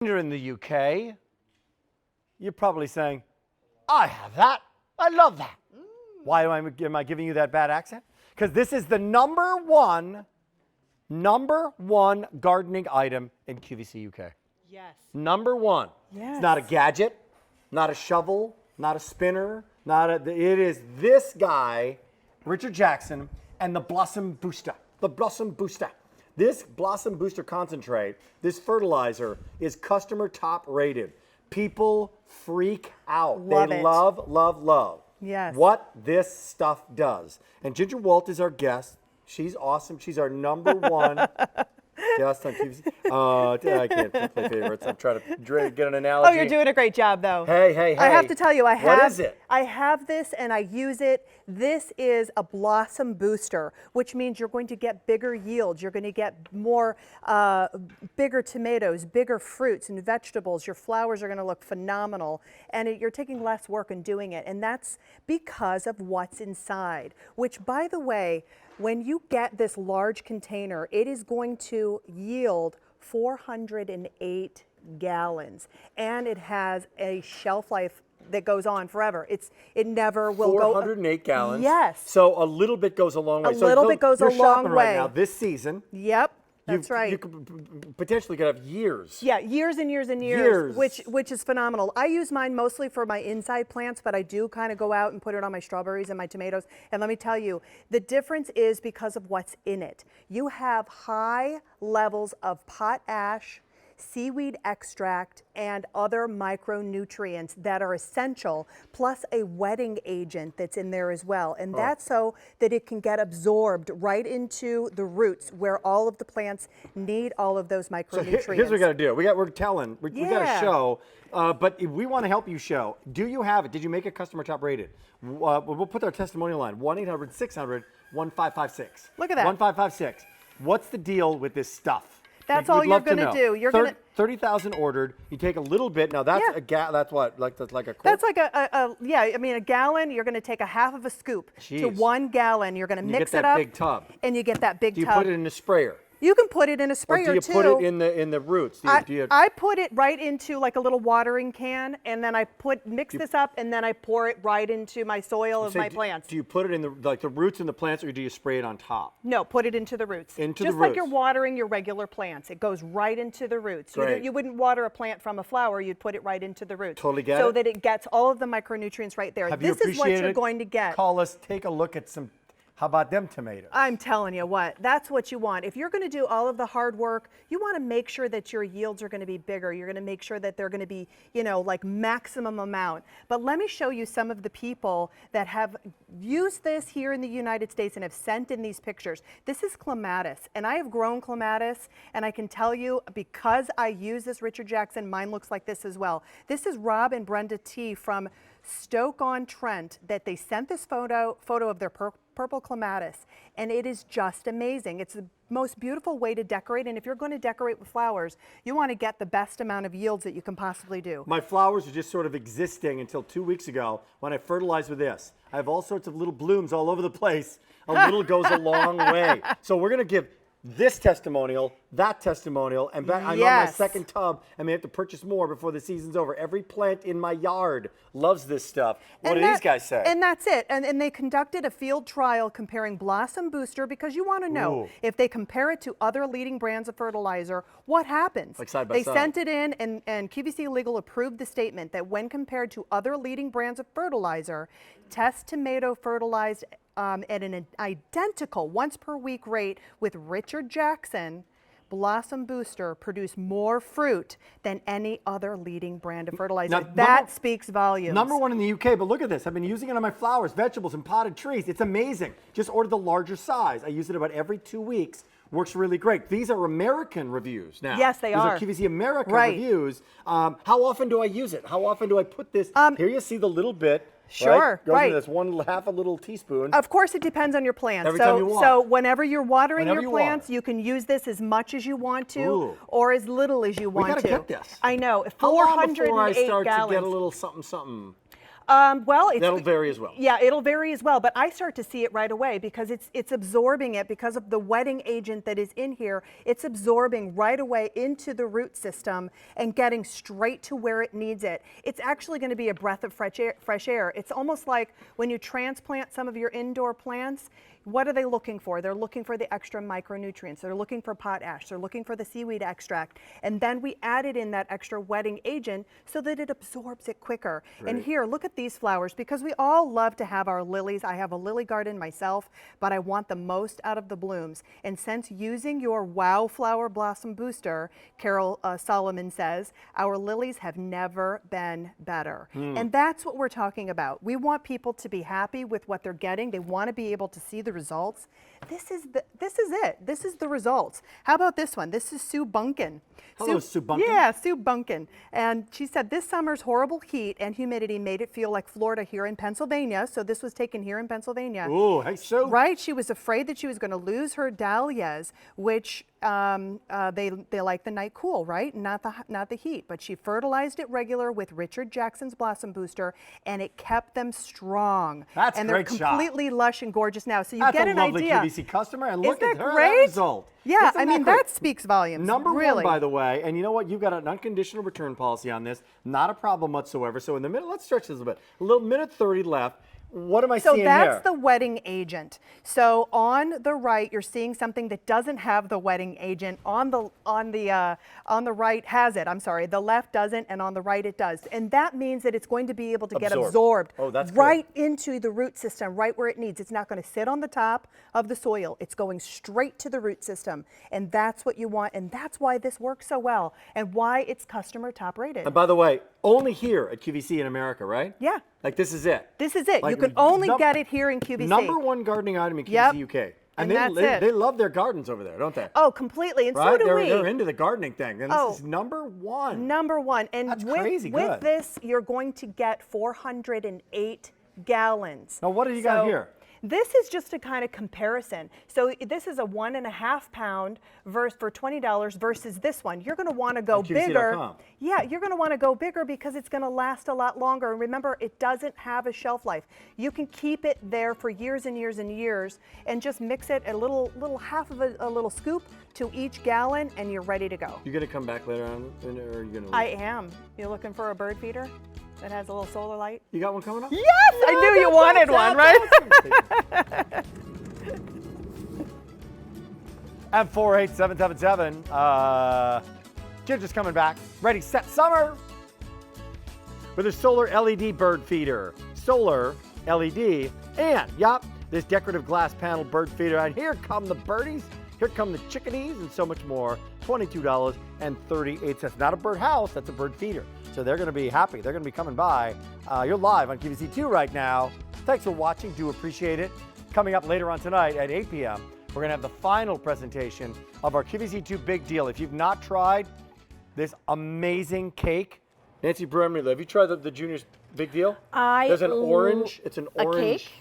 You're in the UK, you're probably saying, I have that. I love that. Why am I giving you that bad accent? Because this is the number one gardening item in QVC UK. Yes. Number one. Yes. It's not a gadget, not a shovel, not a spinner, it is this guy, Richard Jackson, and the Blossom Booster. The Blossom Booster. This Blossom Booster concentrate, this fertilizer, is customer top rated. People freak out. They love Yes. what this stuff does. And Ginger Walt is our guest. She's awesome. She's our number one guest on QVC. I can't play favorites. I'm trying to get an analogy. Oh, you're doing a great job, though. Hey. I have to tell you, What is it? I have this and I use it. This is a blossom booster, which means you're going to get bigger yields. You're going to get more, bigger tomatoes, bigger fruits and vegetables. Your flowers are going to look phenomenal, and you're taking less work in doing it. And that's because of what's inside, which, by the way, when you get this large container, it is going to yield 408 gallons, and it has a shelf life that goes on forever. It never will go. 408 gallons. Yes. So a little bit goes a long way. A little bit goes a long shopping way. Right now, this season. Yep. That's right. You could potentially could have years. Yeah, years and years and years, which is phenomenal. I use mine mostly for my inside plants, but I do kind of go out and put it on my strawberries and my tomatoes. And let me tell you, the difference is because of what's in it. You have high levels of potash, seaweed extract, and other micronutrients that are essential, plus a wetting agent that's in there as well. And that's so that it can get absorbed right into the roots where all of the plants need all of those micronutrients. So here's what we got to do. We got to show, but we want to help you show. Do you have it? Did you make it customer top rated? We'll put our testimonial line, 1-800-600-1556. Look at that. 1556. What's the deal with this stuff? That's all you're going to do. You're going to 30,000 ordered. You take a little bit. Now that's that's what, that's like a quart? That's like a gallon. You're going to take a half of a scoop to 1 gallon. You're going to mix it up. You get that big tub. And you get that big tub. Do you put it in a sprayer? You can put it in a sprayer too. Or do you put it in the roots? I put it right into like a little watering can, and then I mix this up, and then I pour it right into my soil of my plants. Do you put it in the roots in the plants, or do you spray it on top? No, put it into the roots. Just like you're watering your regular plants. It goes right into the roots. You wouldn't water a plant from a flower. You'd put it right into the roots. Totally get it. So that it gets all of the micronutrients right there. This is what you're going to get. Call us. Take a look at some. How about them tomatoes? I'm telling you what, that's what you want. If you're going to do all of the hard work, you want to make sure that your yields are going to be bigger. You're going to make sure that they're going to be, like maximum amount. But let me show you some of the people that have used this here in the United States and have sent in these pictures. This is clematis, and I have grown clematis, and I can tell you, because I use this Richard Jackson, mine looks like this as well. This is Rob and Brenda T. from Stoke-on-Trent that they sent this photo of their purple clematis, and it is just amazing. It's the most beautiful way to decorate, and if you're going to decorate with flowers, you want to get the best amount of yields that you can possibly do. My flowers are just sort of existing until 2 weeks ago when I fertilized with this. I have all sorts of little blooms all over the place. A little goes a long way. So we're going to give this testimonial, that testimonial, and I'm on my second tub. I may have to purchase more before the season's over. Every plant in my yard loves this stuff. What do these guys say? And that's it. And they conducted a field trial comparing Blossom Booster, because you want to know if they compare it to other leading brands of fertilizer, what happens? Like side by they side. sent it in, and QVC Legal approved the statement that when compared to other leading brands of fertilizer, Test Tomato fertilized at an identical once per week rate with Richard Jackson, Blossom Booster produced more fruit than any other leading brand of fertilizer. Now, that speaks volumes. Number one in the UK, but look at this. I've been using it on my flowers, vegetables, and potted trees. It's amazing. Just ordered the larger size. I use it about every 2 weeks. Works really great. These are American reviews now. Yes, they are. These are QVC American reviews. How often do I use it? How often do I put this? Here you see the little bit. Sure, Goes into this half a little teaspoon. Of course, it depends on your plants. Every time you want. So whenever you're watering your plants, you can use this as much as you want to, or as little as you want to. We gotta get this. I know. How long 408 before I start gallons. to get a little something? Well, That'll vary as well. Yeah, it'll vary as well, but I start to see it right away because it's absorbing it because of the wetting agent that is in here. It's absorbing right away into the root system and getting straight to where it needs it. It's actually going to be a breath of fresh air. It's almost like when you transplant some of your indoor plants, what are they looking for? They're looking for the extra micronutrients. They're looking for potash. They're looking for the seaweed extract. And then we added in that extra wetting agent so that it absorbs it quicker. Right. And here, look at these flowers, because we all love to have our lilies. I have a lily garden myself, but I want the most out of the blooms. And since using your Wow Flower Blossom Booster, Carol Solomon says, our lilies have never been better. And that's what we're talking about. We want people to be happy with what they're getting. They want to be able to see the results. This is it. This is the results. How about this one? This is Sue Bunkin. Hello, Sue Bunkin. Yeah, Sue Bunkin. And she said this summer's horrible heat and humidity made it feel like Florida here in Pennsylvania. So this was taken here in Pennsylvania. Ooh, hey, Sue. Right, she was afraid that she was going to lose her dahlias, which they like the night cool, right? Not the heat. But she fertilized it regular with Richard Jackson's Blossom Booster, and it kept them strong. That's and a great they're shot. completely lush and gorgeous now. So you That's get a an lovely idea. QVC customer, and look Isn't at that her great? result. Yeah, Isn't I mean, great? that speaks volumes. Number really. one, by the way, and you know what? You've got an unconditional return policy on this. Not a problem whatsoever. So in the middle, let's stretch this a little bit. A little minute 30 left. What am I So seeing that's here? the wetting agent. So on the right, you're seeing something that doesn't have the wetting agent. On the right has it. I'm sorry. The left doesn't, and on the right it does. And that means that it's going to be able to get absorbed Oh, that's good. right into the root system, right where it needs. It's not going to sit on the top of the soil. It's going straight to the root system, and that's what you want. And that's why this works so well, and why it's customer top rated. And by the way, only here at QVC in America, right? Yeah. Like this is it. This is it. Like, You can only get it here in QVC. Number one gardening item in QVC Yep. UK. And they, that's they, it. they love their gardens over there, don't they? Oh, completely. And right? so do we. They're into the gardening thing. And Oh. this is number one. Number one. And That's with, crazy with good. this, you're going to get 408 gallons. Now, what do you got here? This is just a kind of comparison. So this is a 1.5 pound for $20 versus this one. You're going to want to go At bigger. QVC.com. Yeah, you're going to want to go bigger because it's going to last a lot longer. And remember, it doesn't have a shelf life. You can keep it there for years and years and years, and just mix it a little half of a little scoop to each gallon, and you're ready to go. You gonna come back later on, or are you gonna leave? I am. You looking for a bird feeder that has a little solar light? You got one coming up? Yes, I knew you wanted one, right? M48777. Ginger's coming back. Ready, set, summer! With a solar LED bird feeder. Solar LED. And, yup, this decorative glass panel bird feeder. And here come the birdies. Here come the chickadees and so much more. $22.38. Not a bird house, that's a bird feeder. So they're going to be happy. They're going to be coming by. You're live on QVC2 right now. Thanks for watching. Do appreciate it. Coming up later on tonight at 8 p.m., we're going to have the final presentation of our QVC2 Big Deal. If you've not tried this amazing cake, Nancy Bremley, have you tried the Junior's Big Deal? There's an orange. It's an orange. Cake?